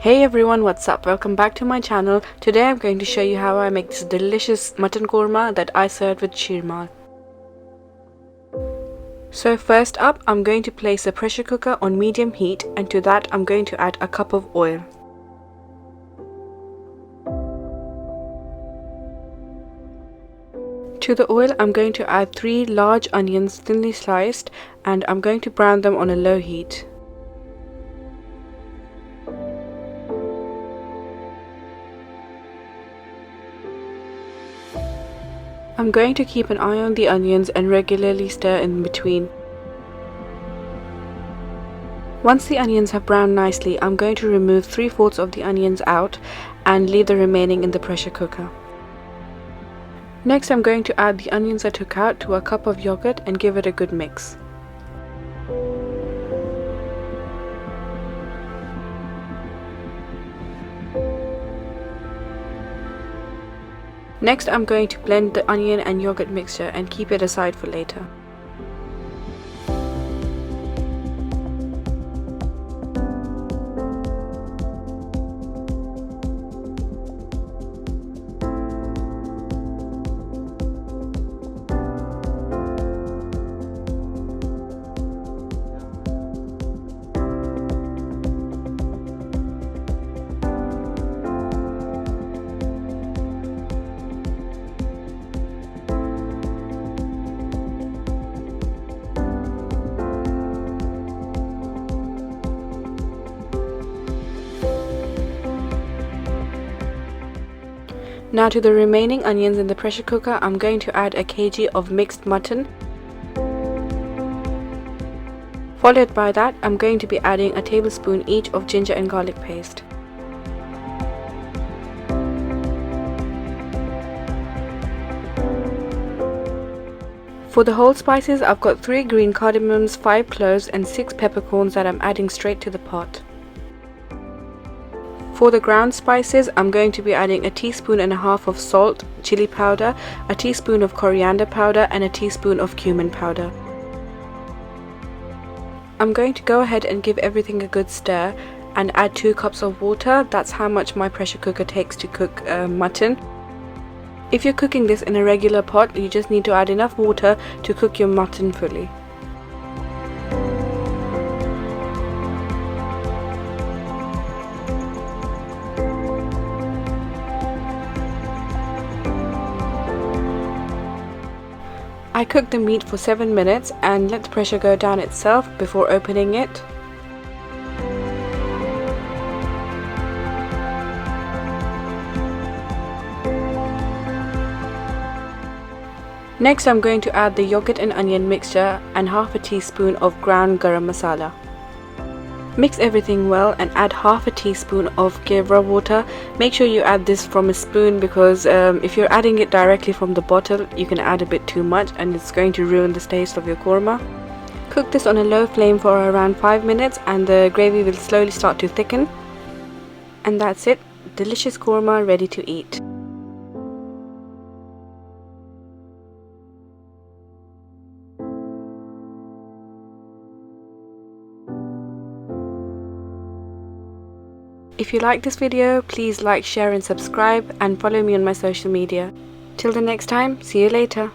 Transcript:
Hey everyone, what's up? Welcome back to my channel. Today I'm going to show you how I make this delicious mutton korma that I served with sheermaal. So first up, I'm going to place a pressure cooker on medium heat, and to that I'm going to add a cup of oil. To the oil I'm going to add 3 large onions thinly sliced, and I'm going to brown them on a low heat. I'm going to keep an eye on the onions and regularly stir in between. Once the onions have browned nicely, I'm going to remove 3/4 of the onions out and leave the remaining in the pressure cooker. Next I'm going to add the onions I took out to a cup of yogurt and give it a good mix. Next I'm going to blend the onion and yogurt mixture and keep it aside for later. Now to the remaining onions in the pressure cooker, I'm going to add a kg of mixed mutton. Followed by that, I'm going to be adding a tablespoon each of ginger and garlic paste. For the whole spices, I've got 3 green cardamoms, 5 cloves and 6 peppercorns that I'm adding straight to the pot. For the ground spices, I'm going to be adding 1.5 teaspoons of salt, chilli powder, 1 teaspoon of coriander powder and 1 teaspoon of cumin powder. I'm going to go ahead and give everything a good stir and add 2 cups of water. That's how much my pressure cooker takes to cook mutton. If you're cooking this in a regular pot, you just need to add enough water to cook your mutton fully. I cooked the meat for 7 minutes and let the pressure go down itself before opening it. Next I'm going to add the yogurt and onion mixture and 1/2 teaspoon of ground garam masala. Mix everything well and add 1/2 teaspoon of kewra water. Make sure you add this from a spoon because if you're adding it directly from the bottle, you can add a bit too much and it's going to ruin the taste of your korma. Cook this on a low flame for around 5 minutes and the gravy will slowly start to thicken. And that's it, delicious korma ready to eat. If you like this video, please like, share and subscribe and follow me on my social media. Till the next time, see you later.